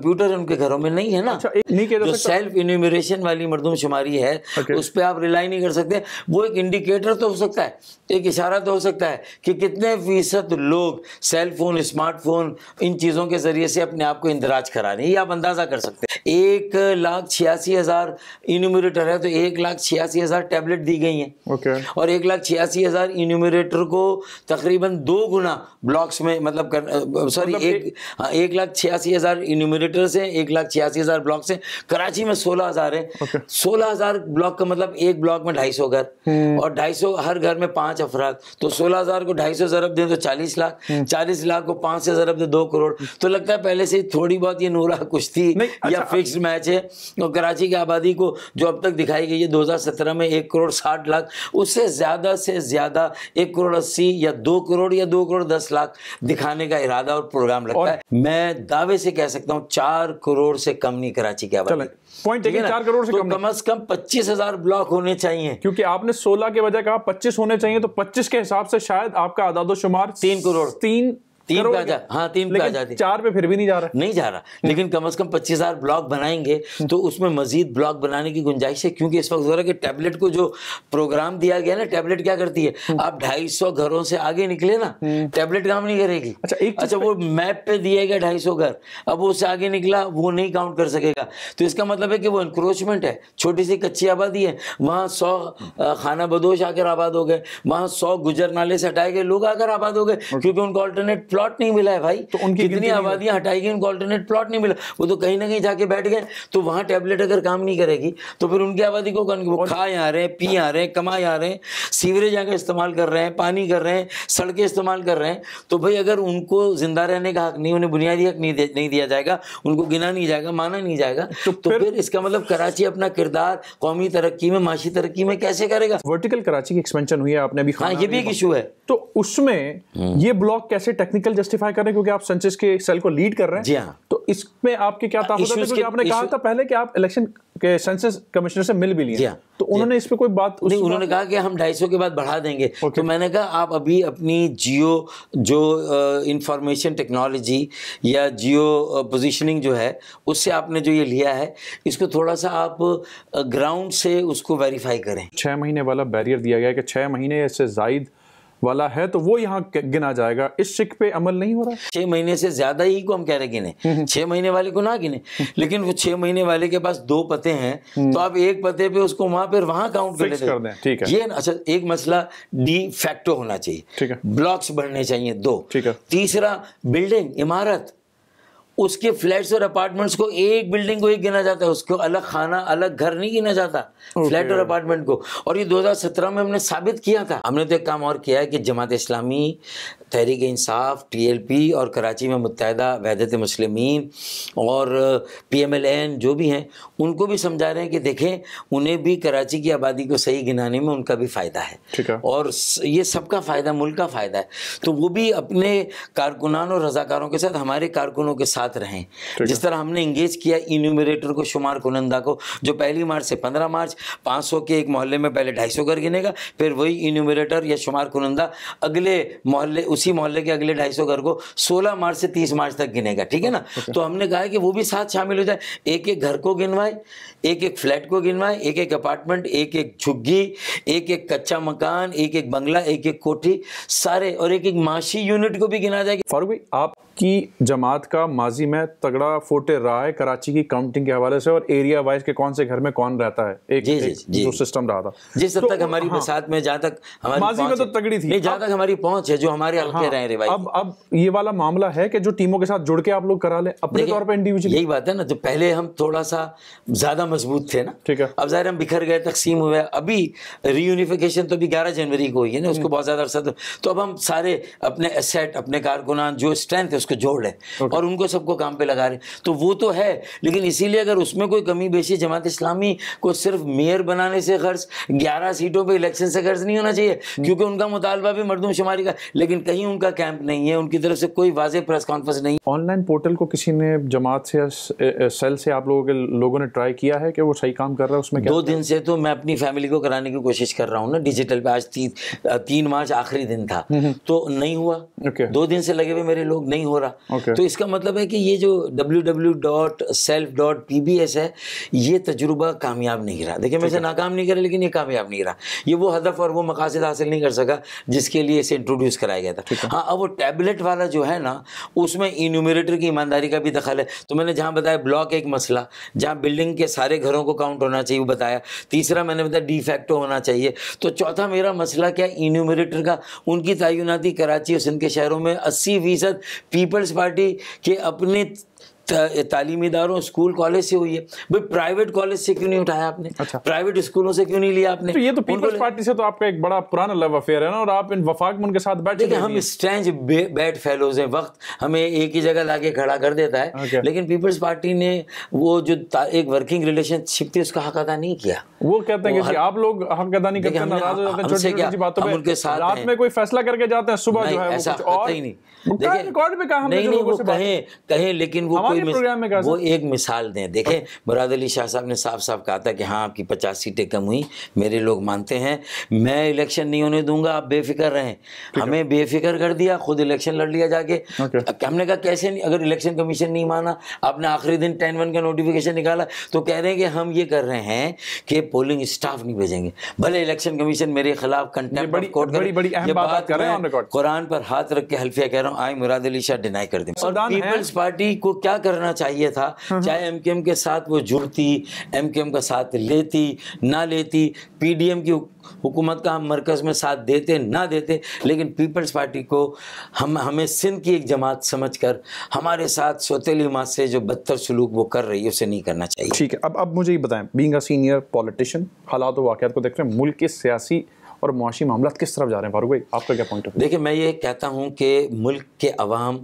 कंप्यूटर उनके घरों में नहीं है ना। अच्छा, नहीं किया जा जो सकता? सेल्फ इन्यूमरेशन वाली मरदमशुमारी है उस पर आप रिलाई नहीं कर सकते। वो एक इंडिकेटर तो हो सकता है, एक इशारा तो हो सकता है कि कितने फीसद लोग सेल फोन, स्मार्टफोन, इन चीज़ों के जरिए से अपने आप को इंदराज करा रहे हैं, ये आप अंदाज़ा कर सकते हैं। 1,86,000 इन्यूमरेटर है तो 1,86,000 टैबलेट दी गई हैं। और 1,86,000 इन्यूमरेटर को तकरीबन 2 गुना ब्लॉक्स में, मतलब सॉरी 1,86,000 इन्यूमरेटर्स हैं, 1,86,000 ब्लॉक्स हैं। कराची में 16,000 है। 16,000 ब्लॉक का मतलब एक ब्लॉक में 250 घर और 250 हर घर में 5 अफराद, तो 16,000 को 250 ज़रब दें तो 40 लाख, 40 लाख को 5 से ज़रब दे 2 करोड़। तो लगता है पहले से थोड़ी बहुत ये नूरा कुश्ती या फिक्स्ड मैच है। और कराची की आबादी को जो अब तक दिखाई गई है 2017 में 1 करोड़ 60 लाख, उससे ज़्यादा से ज़्यादा 1 करोड़ 80 या 2 करोड़ या 2 करोड़ 10 लाख दिखाने का इरादा और प्रोग्राम लगता है। मैं दावे से कह सकता हूँ 4 करोड़ से कम नहीं कराची की आबादी। पॉइंट है कि 4 करोड़ से तो कम से कम 25,000 ब्लॉक होने चाहिए। क्योंकि आपने 16 के बजाय कहा 25 होने चाहिए, तो 25 के हिसाब से शायद आपका आदादोशुमार 3 करोड़ 3 पे आ जा, हाँ 3 पे आ जाती, 4 पे फिर भी नहीं जा रहा, नहीं जा रहा। लेकिन कम से कम 25,000 ब्लॉक बनाएंगे तो उसमें मजीद ब्लॉक बनाने की गुंजाइश है। क्योंकि इस वक्त हो रहा है कि टैबलेट को जो प्रोग्राम दिया गया ना, टैबलेट क्या करती है, आप 250 घरों से आगे निकले ना, टैबलेट काम नहीं करेगी। अच्छा वो मैप पे दिया गया 250 घर, अब वो उससे आगे निकला वो नहीं काउंट कर सकेगा। तो इसका मतलब है कि वो इंक्रोचमेंट है। छोटी सी कच्ची आबादी है, वहाँ 100 खाना बदोश आकर आबाद हो गए, वहाँ 100 गुजर नाले से हटाए गए लोग आकर आबाद हो गए, क्योंकि उनको अल्टरनेट प्लॉट नहीं मिला है भाई। तो उनकी कितनी आबादियां हटाई गई, उनको अल्टरनेट प्लॉट नहीं मिला, वो तो कहीं ना कहीं जाके बैठ गए। तो वहां टैबलेट अगर काम नहीं करेगी तो फिर उनकी आबादी को खा आ रहे हैं, पी आ रहे हैं, कमा आ रहे हैं, सीवरेज आकर इस्तेमाल कर रहे हैं, पानी कर रहे हैं, सड़कें इस्तेमाल कर रहे हैं। तो भाई अगर उनको जिंदा रहने का हक नहीं, उन्हें बुनियादी हक नहीं दिया जाएगा, उनको गिना नहीं जाएगा, माना नहीं जाएगा, तो फिर इसका मतलब कराची अपना किरदार कौमी तरक्की में, माशी तरक्की में कैसे करेगा। वर्टिकल कराची की एक्सपेंशन हुई है, आपने अभी हाँ ये भी एक इशू है। तो उसमें ये ब्लॉक कैसे टेक्निकल जस्टिफाई करें, क्योंकि आप सेंसस के सेल को लीड कर रहे हैं। जी हाँ। तो इसमें आपके क्या ताक़त है, क्योंकि आपने कहा था पहले कि आप इलेक्शन के सेंसस कमिश्नर से मिल भी लिए। तो उन्होंने इस पे कोई बात नहीं, उन्होंने कहा कि हम 250 के बाद बढ़ा देंगे। तो मैंने कहा आप अभी अपनी जियो जो इंफॉर्मेशन टेक्नोलॉजी या जियो पोजीशनिंग जो है उससे आपने जो ये लिया है, इसको थोड़ा सा आप ग्राउंड से उसको वेरीफाई करें। 6 महीने वाला बैरियर दिया गया है कि 6 महीने से जायद वाला है तो वो यहाँ गिना जाएगा, इस शिक पे अमल नहीं हो रहा। 6 महीने से ज्यादा ही को हम कह रहे गिने, 6 महीने वाले को ना गिने। लेकिन वो 6 महीने वाले के पास 2 पते हैं तो आप एक पते पे उसको वहां काउंट कर दें। ठीक है, ये अच्छा एक मसला डी फैक्टो होना चाहिए। ठीक है, ब्लॉक्स बढ़ने चाहिए 2। ठीक है। तीसरा बिल्डिंग इमारत, उसके फ्लैट्स और अपार्टमेंट्स को एक बिल्डिंग को एक गिना जाता है, उसको अलग खाना अलग घर नहीं गिना जाता, फ्लैट और अपार्टमेंट को। और ये 2017 में हमने साबित किया था। हमने तो एक काम और किया है कि जमात इस्लामी, तहरीक इंसाफ, TLP और कराची में मुत्तहिदा वहदत मुस्लिमीन और PMLN जो भी हैं उनको भी समझा रहे हैं कि देखें उन्हें भी कराची की आबादी को सही गिनाने में उनका भी फ़ायदा है और ये सबका फ़ायदा, मुल्क का फ़ायदा है। तो वो भी अपने कारकुनान और रज़ाकारों के साथ, हमारे कारकुनों के साथ रहें। जिस तरह हमने इंगेज किया इन्यूमरेटर को, शुमार कुनंदा को, जो 1 मार्च से 15 मार्च 500 के एक मोहल्ले में पहले 250 घर गिनेगा, फिर वही इन्यूमरेटर या शुमार कुनंदा अगले मोहल्ले, उसी मोहल्ले के अगले 250 घर को 16 मार्च से 30 मार्च तक गिनेगा। ठीक है ना। तो हमने कहा है कि वो भी साथ शामिल हो जाए, एक एक घर को गिनवाए, एक एक फ्लैट को गिनवाए, एक एक अपार्टमेंट, एक एक झुग्गी, एक एक कच्चा मकान, एक एक बंगला, एक एक कोठी, सारे, और एक एक माशी यूनिट को भी गिना जाएगा। फारूक भाई, आपकी जमात का माजी में तगड़ा फोटे रहा है कराची की काउंटिंग के हवाले से, और एरिया वाइज के कौन से घर में कौन रहता है, एक जो सिस्टम रहा था जिस तक हमारी साथ में, जहाँ तक हमारी माजी में तो तगड़ी थी, जहाँ तक हमारी पहुंच है, जो हमारे हल्के रहे रे भाई। अब ये वाला मामला है कि जो टीमों के साथ जुड़ के आप लोग करा ले अपने तौर पे इंडिविजुअली। यही बात है ना, तो पहले हम थोड़ा सा ज्यादा मजबूत थे ना। ठीक है। अब जाहिर हम बिखर गए, तकसीम हुए। अभी रीयूनिफिकेशन तो अभी 11 जनवरी को हुई है ना, उसको बहुत ज्यादा अरसा तो अब हम सारे अपने एसेट, अपने कारकुनान, जो स्ट्रेंथ है उसको जोड़ रहे और उनको सबको काम पे लगा रहे। तो वो तो है, लेकिन इसीलिए अगर उसमें कोई कमी बेशी, जमात इस्लामी को सिर्फ मेयर बनाने से गर्ज, 11 सीटों पे इलेक्शन से गर्ज नहीं होना चाहिए, क्योंकि उनका मुतालबा भी मर्दमशुमारी का, लेकिन कहीं उनका कैंप नहीं है, उनकी तरफ से कोई वाज़ेह प्रेस कॉन्फ्रेंस नहीं। ऑनलाइन पोर्टल को किसी ने जमात से या सेल से आप लोगों ने ट्राई किया है कि वो सही काम कर रहा है उसमें? 2 दिन से तो मैं अपनी फैमिली को कराने की कोशिश कर रहा हूँ ना डिजिटल पे। आज 3 मार्च आखिरी दिन था तो नहीं हुआ। 2 दिन से लगे हुए मेरे लोग, नहीं हो हो रहा। तो इसका मतलब है कि ये जो www.self.pbs है, ये तजुर्बा कामयाब नहीं रहा। देखिए मैं इसे नाकाम नहीं करे, लेकिन ये कामयाब नहीं रहा। ये वो हदफ और वो मकासद हासिल नहीं कर सका जिसके लिए इसे इंट्रोड्यूस कराया गया था। हाँ, अब वो टैबलेट वाला जो है ना, उसमें इन्यूमरेटर की ईमानदारी का भी दखल है। तो मैंने जहाँ बताया ब्लॉक एक मसला, जहाँ बिल्डिंग के सारे घरों को काउंट होना चाहिए वो बताया। तीसरा मैंने बताया डिफैक्टो होना चाहिए। तो चौथा मेरा मसला क्या, इन्यूमरेटर का। उनकी तयनाती कराची और सिंध के शहरों में 80% पीपल्स पार्टी के अपने तालीमी इदारों, स्कूल, कॉलेज से हुई है। भाई प्राइवेट कॉलेज से क्यों नहीं उठाया आपने? प्राइवेट स्कूलों से क्यों नहीं लिया आपने? तो ये तो पीपल्स पार्टी से तो आपका एक बड़ा पुराना लव अफेयर है ना, और आप इन वफाक में उनके साथ बैठे। देखिए हम स्ट्रेंज बेड फेलोज हैं, वक्त हमें एक ही जगह लाके खड़ा कर देता है। लेकिन पीपल्स पार्टी ने वो जो एक वर्किंग रिलेशनशिप थी उसका हक अदा नहीं किया। वो कहते हैं कि आप लोग हक अदा नहीं करते, नाराज हो जाते हैं छोटी-छोटी बातों पे, उनके साथ रात में कोई फैसला करके जाते हैं, सुबह जो है वो कुछ और ही नहीं। देखिए रिकॉर्ड पे कहा हमने, नहीं वो कहें लेकिन वो कोई वो एक मिसाल दें। देखें मुराद अली शाह साहब ने साफ साफ कहा था कि हाँ आपकी 50 सीटें कम हुई, मेरे लोग मानते हैं, मैं इलेक्शन नहीं होने दूंगा, आप बेफिक्र रहें। हमें बेफिक्र कर दिया, खुद इलेक्शन लड़ लिया जाके। हमने कहा कैसे नहीं, अगर इलेक्शन कमीशन नहीं माना, आपने आखिरी दिन 10-1 का नोटिफिकेशन निकाला, तो कह रहे हैं कि हम ये कर रहे हैं कि पोलिंग स्टाफ नहीं भेजेंगे। भले इलेक्शन कमीशन मेरे खिलाफ कंटेम्प्ट ऑफ कोर्ट करे, ये बात कर रहे हैं, कुरान पर हाथ रख के हल्फिया कह रहा हूँ, आई मुराद अली शाह डिनाई कर दें। और पीपल्स पार्टी को क्या करना चाहिए था, चाहे एमकेएम के साथ वो जुड़ती, एमकेएम का साथ लेती ना लेती, पीडीएम की हुकूमत का हम मरकज में साथ देते ना देते, लेकिन पीपल्स पार्टी को हमें सिंध की एक जमात समझकर हमारे साथ सौतेली मात से जो बदतर सलूक वो कर रही है उसे नहीं करना चाहिए। ठीक है, अब मुझे ये बताएं, बीइंग अ सीनियर पॉलिटिशियन, हालात और वाक़यात को देख रहे हैं, मुल्क के सियासी और मुआशी मामलात किस तरफ जा रहे हैं? फारूक भाई आपका क्या पॉइंट ऑफ व्यू? देखिए मैं ये कहता हूँ कि मुल्क के अवाम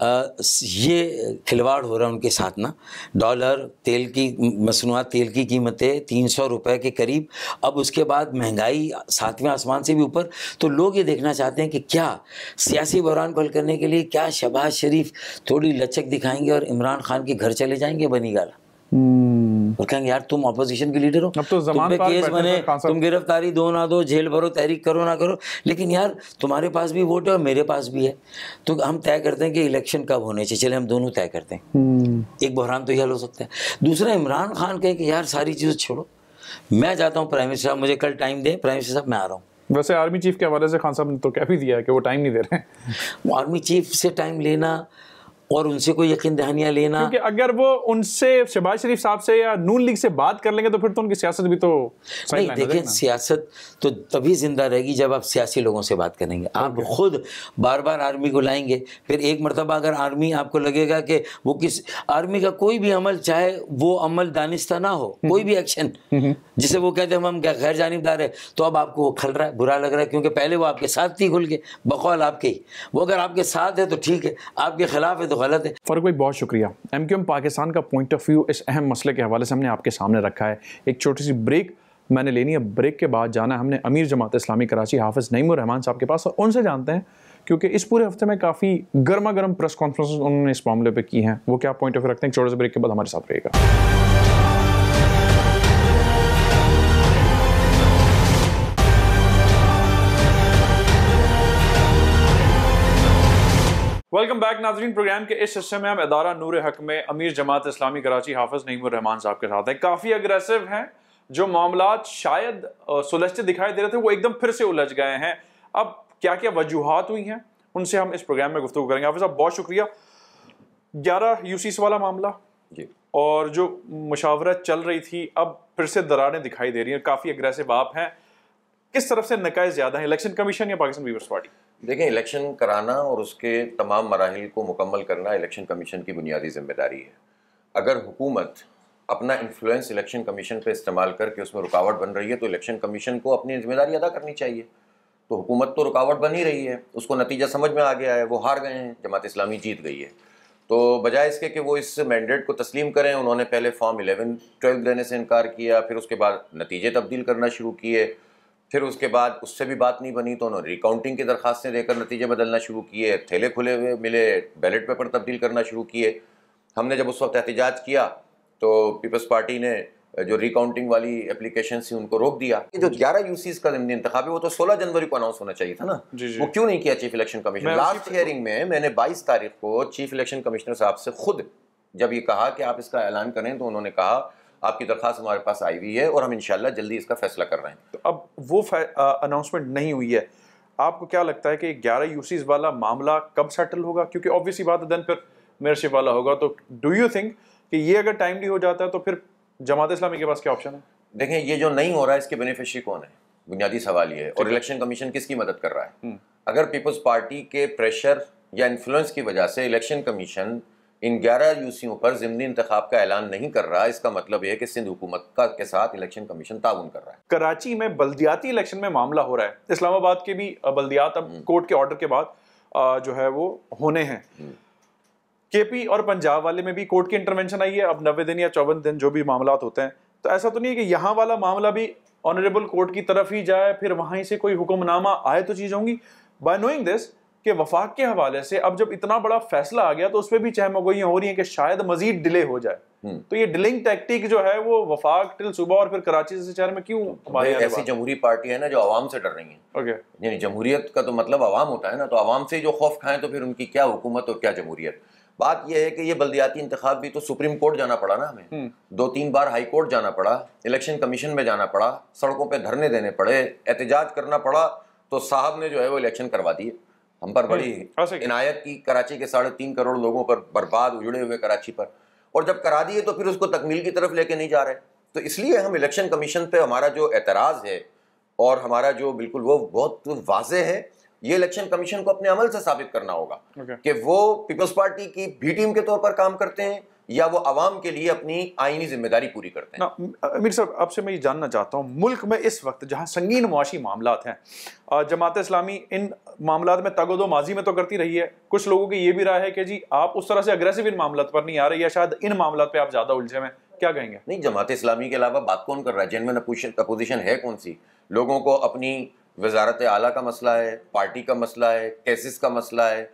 ये खिलवाड़ हो रहा है उनके साथ ना। डॉलर, तेल की मसनूआत तेल की कीमतें 300 रुपए के करीब, अब उसके बाद महंगाई 7वें आसमान से भी ऊपर। तो लोग ये देखना चाहते हैं कि क्या सियासी बहरान को हल करने के लिए क्या शहबाज शरीफ थोड़ी लचक दिखाएंगे और इमरान खान के घर चले जाएंगे बनी गाला, और कहेंगे यार तुम ऑपोजिशन के लीडर हो, अब तो तुम पे केस बने, तुम गिरफ्तारी दो ना दो, जेल भरो, तहरीक करो ना करो, लेकिन यार तुम्हारे पास भी वोट है और मेरे पास भी है। तो हम तय करते हैं कि इलेक्शन कब होने चाहिए, चले हम दोनों तय करते हैं। एक बहरान तो यह हल हो सकता है। दूसरा, इमरान खान कहे कि यार सारी चीज़ें छोड़ो, मैं जाता हूँ प्राइम मिनिस्टर साहब, मुझे कल टाइम दें, प्राइम मिनिस्टर साहब मैं आ रहा हूँ। वैसे आर्मी चीफ के हवाले से खान साहब ने तो कह भी दिया है कि वो टाइम नहीं दे रहे हैं। आर्मी चीफ से टाइम लेना और उनसे कोई यकीन दहानियाँ लेना, क्योंकि अगर वो उनसे शहबाज शरीफ साहब से या नून लीग से बात कर लेंगे तो फिर तो उनकी सियासत भी तो नहीं। देखिए सियासत तो तभी जिंदा रहेगी जब आप सियासी लोगों से बात करेंगे। आप खुद बार बार आर्मी को लाएंगे, फिर एक मरतबा अगर आर्मी आपको लगेगा कि वो किस आर्मी का कोई भी अमल, चाहे वो अमल दानिस्ता ना हो, कोई भी एक्शन जिसे वो कहते हैं हम गैर जानिबदार है, तो अब आपको वो खल रहा है, बुरा लग रहा है, क्योंकि पहले वो आपके साथ थी खुल के, बकौल आपके ही। वो अगर आपके साथ है तो ठीक है, आपके खिलाफ है तो गलत है। फारूक भाई बहुत शुक्रिया। एमक्यूएम पाकिस्तान का पॉइंट ऑफ व्यू इस अहम मसले के हवाले से हमने आपके सामने रखा है। एक छोटी सी ब्रेक मैंने लेनी है, ब्रेक के बाद जाना है हमने अमीर जमात इस्लामी कराची हाफिज़ नईमुर रहमान साहब के पास, और उनसे जानते हैं क्योंकि इस पूरे हफ्ते में काफ़ी गर्मा गर्म प्रेस कॉन्फ्रेंस उन्होंने इस मामले पर की हैं, वो क्या पॉइंट ऑफ व्यू रखते हैं। छोटे से ब्रेक के बाद हमारे साथ रहेगा। वेलकम बैक नाज़रीन। प्रोग्राम के इस हिस्से में हम इदारा नूर हक में अमीर जमात इस्लामी कराची हाफिज़ नईमुर रहमान साहब के साथ हैं। काफ़ी अग्रेसिव हैं, जो मामलात शायद सुलझते दिखाई दे रहे थे वो एकदम फिर से उलझ गए हैं। अब क्या क्या वजूहात हुई हैं उनसे हम इस प्रोग्राम में गुफ्तगू करेंगे। हाफिज़ साहब बहुत शुक्रिया। 11 यूसीस वाला मामला जी, और जो मुशावरत चल रही थी अब फिर से दरारें दिखाई दे रही हैं, काफ़ी अग्रेसिव आप हैं, किस तरफ से नकाइज ज़्यादा है, इलेक्शन कमीशन या पाकिस्तान पीपल्स पार्टी? देखें, इलेक्शन कराना और उसके तमाम मराहिल को मुकम्मल करना इलेक्शन कमीशन की बुनियादी जिम्मेदारी है। अगर हुकूमत अपना इन्फ्लुएंस इलेक्शन कमीशन पे इस्तेमाल करके उसमें रुकावट बन रही है तो इलेक्शन कमीशन को अपनी जिम्मेदारी अदा करनी चाहिए। तो हुकूमत तो रुकावट बन ही रही है, उसको नतीजा समझ में आ गया है, वो हार गए हैं, जमात इस्लामी जीत गई है। तो बजाय इसके कि वो इस मैंडेट को तस्लीम करें, उन्होंने पहले फॉर्म 11-12 देने से इनकार किया, फिर उसके बाद नतीजे तब्दील करना शुरू किए, फिर उसके बाद उससे भी बात नहीं बनी तो उन्होंने रिकाउंटिंग की दरखास्तें देकर नतीजे बदलना शुरू किए, थैले खुले हुए मिले, बैलेट पेपर तब्दील करना शुरू किए। हमने जब उस वक्त एहतजाज किया तो पीपल्स पार्टी ने जो रिकाउंटिंग वाली एप्लीकेशन थी उनको रोक दिया। जो 11 यूसीज का ज़िमनी इंतखाब है वो तो 16 जनवरी को अनाउंस होना चाहिए था ना, वो क्यों नहीं किया chief election commissioner? Last hearing में मैंने 22 तारीख को चीफ इलेक्शन कमिश्नर साहब से खुद जब ये कहा कि आप इसका ऐलान करें तो उन्होंने कहा आपकी दरख्वास्त हमारे पास आई हुई है और हम इंशाल्लाह जल्दी इसका फैसला कर रहे हैं। तो अब वो अनाउंसमेंट नहीं हुई है, आपको क्या लगता है कि 11 यूसीज वाला मामला कब सेटल होगा? क्योंकि ऑब्वियसली बात है देन फिर मेयरशिप वाला होगा, तो डू यू थिंक कि ये अगर टाइमली हो जाता है तो फिर जमात इस्लामी के पास क्या ऑप्शन है? देखें, ये जो नहीं हो रहा है इसके बेनिफिशियरी कौन है, बुनियादी सवाल ये है। और इलेक्शन कमीशन किसकी मदद कर रहा है? अगर पीपल्स पार्टी के प्रेशर या इन्फ्लुएंस की वजह से इलेक्शन कमीशन इन 11 यूसीओं पर ज़िमनी इंतखाब का ऐलान नहीं कर रहा, इसका मतलब है कि सिंध हुकूमत के साथ इलेक्शन कमीशन ताउन कर रहा है। कराची में बल्दियाती इलेक्शन में मामला हो रहा है, इस्लामाबाद के भी बल्दियात अब कोर्ट के ऑर्डर के बाद जो है वो होने हैं। केपी और पंजाब वाले में भी कोर्ट की इंटरवेंशन आई है, अब 90 दिन या 54 दिन जो भी मामला होते हैं, तो ऐसा तो नहीं है कि यहाँ वाला मामला भी ऑनरेबल कोर्ट की तरफ ही जाए फिर वहीं से कोई हुक्मनामा आए तो चीज़ होंगी। बाय नोइंग दिस कि वफाक के हवाले से अब जब इतना बड़ा फैसला आ गया तो उस पर भी चहमगोइयाँ हो रही हैं कि शायद मजीद डिले हो जाए, तो ये डिलिंग टैक्टिक जो है वो वफाक टिल सुबह और फिर कराची जैसे शहर में क्यों? ऐसी जमहूरी पार्टी है ना जो आवाम से डर रही है। यानी जमहूरियत का तो मतलब आवाम होता है ना, तो आवाम से जो खौफ खाएं तो फिर उनकी क्या हुकूमत और क्या जमहूरियत। बात यह है कि ये बल्दियाती इंतखाब भी तो सुप्रीम कोर्ट जाना पड़ा ना हमें, 2-3 बार हाई कोर्ट जाना पड़ा, इलेक्शन कमीशन में जाना पड़ा, सड़कों पे धरने देने पड़े, एहतजाज करना पड़ा, तो साहब ने जो है वो इलेक्शन करवा दिए। हम पर बड़ी इनायत की कराची के 3.5 करोड़ लोगों पर, बर्बाद उजड़े हुए कराची पर, और जब करा दिए तो फिर उसको तकमील की तरफ लेके नहीं जा रहे। तो इसलिए हम इलेक्शन कमीशन पे हमारा जो एतराज़ है और हमारा जो बिल्कुल वो बहुत वाज़ेह है, ये इलेक्शन कमीशन को अपने अमल से साबित करना होगा कि वो पीपल्स पार्टी की बी टीम के तौर पर काम करते हैं या वो अवाम के लिए अपनी आईनी जिम्मेदारी पूरी करते हैं। अमीर साहब, आपसे मैं ये जानना चाहता हूँ, मुल्क में इस वक्त जहाँ संगीन मुआशी मामलात हैं, जमात इस्लामी इन मामलात में तगोदो माजी में तो करती रही है, कुछ लोगों की ये भी राय है कि जी आप उस तरह से अग्रेसिव इन मामलात पर नहीं आ रहे या शायद इन मामलात पे आप ज़्यादा उलझे हैं, क्या कहेंगे? नहीं, जमात इस्लामी के अलावा बात कौन कर रहा है? जेन्युइन अपोजिशन है कौन सी? लोगों को अपनी वजारत आला का मसला है, पार्टी का मसला है, केसेस का मसला है,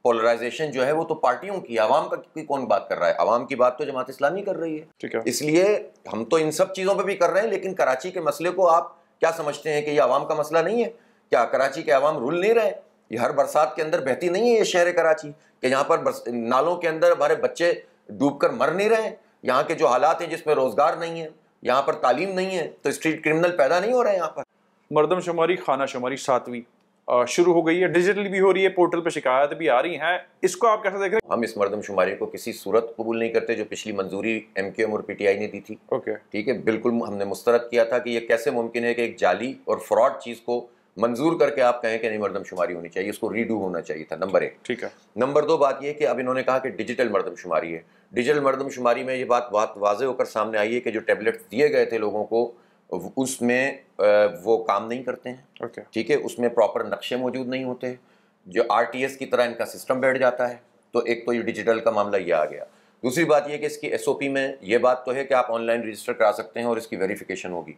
पोलराइजेशन जो है वो तो पार्टियों की, आवाम की कौन बात कर रहा है? आवाम की बात तो जमात इस्लामी कर रही है। ठीक है, इसलिए हम तो इन सब चीज़ों पे भी कर रहे हैं, लेकिन कराची के मसले को आप क्या समझते हैं कि ये आवाम का मसला नहीं है? क्या कराची के आवाम रुल नहीं रहे? ये हर बरसात के अंदर बहती नहीं है ये शहर कराची, कि यहाँ पर नालों के अंदर हमारे बच्चे डूब कर मर नहीं रहे? यहाँ के जो हालात हैं जिसमें रोजगार नहीं है, यहाँ पर तालीम नहीं है, तो स्ट्रीट क्रिमिनल पैदा नहीं हो रहे हैं यहाँ पर। मरदमशुमारी, खाना शुमारी 7वीं शुरू हो गई है, डिजिटली भी हो रही है, पोर्टल पे शिकायत भी आ रही हैं, इसको आप कैसे देख रहे हैं? हम इस मरदमशुमारी को किसी सूरत कबूल नहीं करते जो पिछली मंजूरी MQM और PTI ने दी थी। ठीक है, बिल्कुल हमने मुस्तरद किया था कि ये कैसे मुमकिन है कि एक जाली और फ्रॉड चीज़ को मंजूर करके आप कहें कि नहीं मरदमशुमारी होनी चाहिए, इसको रीडू होना चाहिए था। नंबर 1। ठीक है। नंबर 2 बात यह कि अब इन्होंने कहा कि डिजिटल मरदमशुमारी है। डिजिटल मरदमशुमारी में ये बात बहुत वाज़े होकर सामने आई है कि जो टैबलेट्स दिए गए थे लोगों को उसमें वो काम नहीं करते हैं। ठीक है, उसमें प्रॉपर नक्शे मौजूद नहीं होते, जो RTS की तरह इनका सिस्टम बैठ जाता है। तो एक तो ये डिजिटल का मामला ये आ गया। दूसरी बात ये कि इसकी SOP में ये बात तो है कि आप ऑनलाइन रजिस्टर करा सकते हैं और इसकी वेरिफिकेशन होगी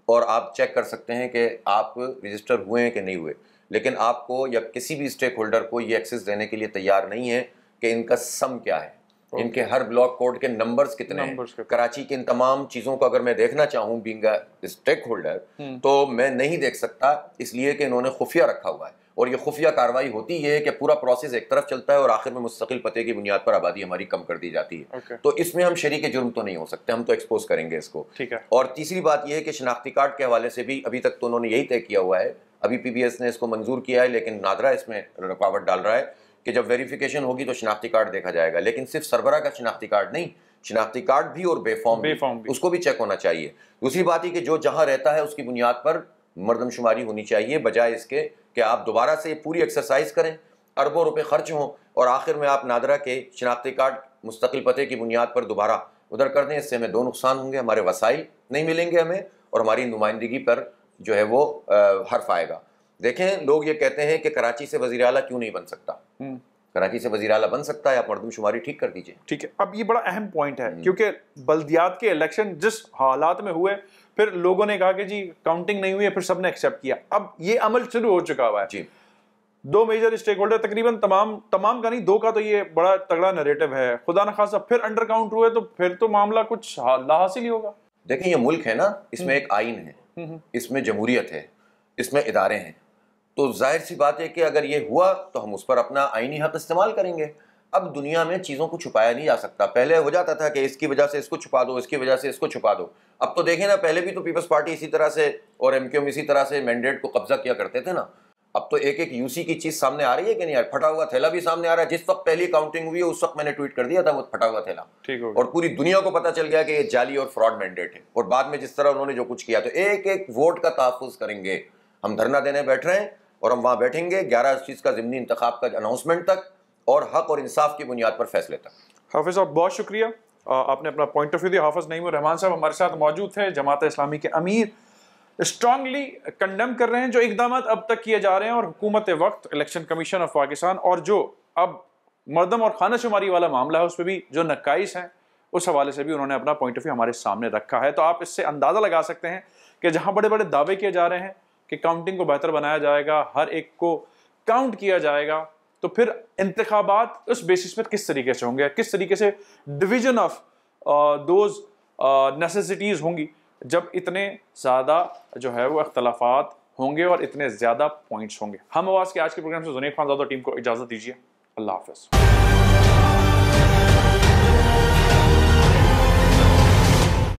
और आप चेक कर सकते हैं कि आप रजिस्टर हुए हैं कि नहीं हुए, लेकिन आपको या किसी भी स्टेक होल्डर को ये एक्सेस देने के लिए तैयार नहीं है कि इनका सम क्या है, इनके हर ब्लॉक कोड के नंबर्स कितने हैं। कराची की इन तमाम चीज़ों को अगर मैं देखना चाहूँ बीइंग अ स्टेक होल्डर तो मैं नहीं देख सकता, इसलिए कि इन्होंने खुफिया रखा हुआ है। और ये खुफिया कार्रवाई होती है कि पूरा प्रोसेस एक तरफ चलता है और आखिर में मुस्तकिल पते की बुनियाद पर आबादी हमारी कम कर दी जाती है। तो इसमें हम शरीक जुर्म तो नहीं हो सकते, हम तो एक्सपोज करेंगे इसको। ठीक है। और तीसरी बात यह है कि शनाख्ती कार्ड के हवाले से भी अभी तक तो उन्होंने यही तय किया हुआ है, अभी PBS ने इसको मंजूर किया है, लेकिन नादरा इसमें रुकावट डाल रहा है कि जब वेरिफिकेशन होगी तो शनाख्ती कार्ड देखा जाएगा, लेकिन सिर्फ सरबरा का शनाख्ती कार्ड नहीं, शनाख्ती कार्ड भी और बेफॉर्म भी, उसको भी चेक होना चाहिए। दूसरी बात है कि जो जहां रहता है उसकी बुनियाद पर मरदमशुमारी होनी चाहिए, बजाय इसके कि आप दोबारा से पूरी एक्सरसाइज करें, अरबों रुपए खर्च हों और आखिर में आप नादरा के शनाख्ती कार्ड मुस्तकिल पते की बुनियाद पर दोबारा उधर कर दें। इससे हमें दो नुकसान होंगे, हमारे वसाइल नहीं मिलेंगे हमें और हमारी नुमाइंदगी पर जो है वो हर्फ आएगा। देखें, लोग ये कहते हैं कि कराची से वज़ीर आला क्यों नहीं बन सकता। कराची से वज़ीर आला बन सकता है, आप मरदमशुमारी ठीक कर दीजिए। ठीक है, अब ये बड़ा अहम पॉइंट है क्योंकि बल्दियात के इलेक्शन जिस हालात में हुए, फिर लोगों ने कहा कि जी काउंटिंग नहीं हुई है, फिर सबने एक्सेप्ट किया। अब ये अमल शुरू हो चुका हुआ है जी। 2 मेजर स्टेक होल्डर, तकरीबन तमाम का नहीं, 2 का तो ये बड़ा तगड़ा नैरेटिव है, खुदा न खासा फिर अंडर काउंट हुए तो फिर तो मामला कुछ लाहासिल ही होगा। देखें ये मुल्क है ना, इसमें एक आइन है, इसमें जमहूरियत है, इसमें इदारे हैं, तो जाहिर सी बात है कि अगर ये हुआ तो हम उस पर अपना आइनी हक इस्तेमाल करेंगे। अब दुनिया में चीज़ों को छुपाया नहीं जा सकता। पहले हो जाता था कि इसकी वजह से इसको छुपा दो, इसकी वजह से इसको छुपा दो। अब तो देखें ना, पहले भी तो पीपल्स पार्टी इसी तरह से और एमक्यूएम इसी तरह से मैंडेट को कब्जा किया करते थे ना। अब तो एक एक यूसी की चीज़ सामने आ रही है कि नहीं यार, फटा हुआ थैला भी सामने आ रहा है। जिस वक्त पहली काउंटिंग हुई है उस वक्त मैंने ट्वीट कर दिया था वो फटा हुआ थैला, ठीक हो, और पूरी दुनिया को पता चल गया कि ये जाली और फ्रॉड मैंडेट है। और बाद में जिस तरह उन्होंने जो कुछ किया, तो एक एक वोट का तहफ़्फ़ुज़ करेंगे। हम धरना देने बैठ रहे हैं और हम वहाँ बैठेंगे 11 इस चीज़ का ज़िमनी इंतखाब का अनाउंसमेंट तक और हक और इंसाफ की बुनियाद पर फैसले तक। हाफिज़ साहब बहुत शुक्रिया, आपने अपना पॉइंट ऑफ व्यू दिया। हाफिज़ नईमुर रहमान साहब हमारे साथ मौजूद थे, जमात इस्लामी के अमीर, स्ट्रांगली कंडेम कर रहे हैं जो इकदाम अब तक किए जा रहे हैं, और हुकूमत वक्त, इलेक्शन कमीशन ऑफ पाकिस्तान, और जो अब मरदम और खाना शुमारी वाला मामला है उस पर भी जो नकाइस हैं, उस हवाले से भी उन्होंने अपना पॉइंट ऑफ व्यू हमारे सामने रखा है। तो आप इससे अंदाज़ा लगा सकते हैं कि जहाँ बड़े बड़े दावे किए जा रहे हैं कि काउंटिंग को बेहतर बनाया जाएगा, हर एक को काउंट किया जाएगा, तो फिर इंतखाबात उस बेसिस पर किस तरीके से होंगे, किस तरीके से डिवीजन ऑफ दोज नेसेसिटीज़ होंगी जब इतने ज़्यादा जो है वो अख्तलाफात होंगे और इतने ज़्यादा पॉइंट्स होंगे। हम आवाज़ के आज के प्रोग्राम से जुनैद खानज़ादा टीम को इजाज़त दीजिए। अल्लाह हाफ़िज़।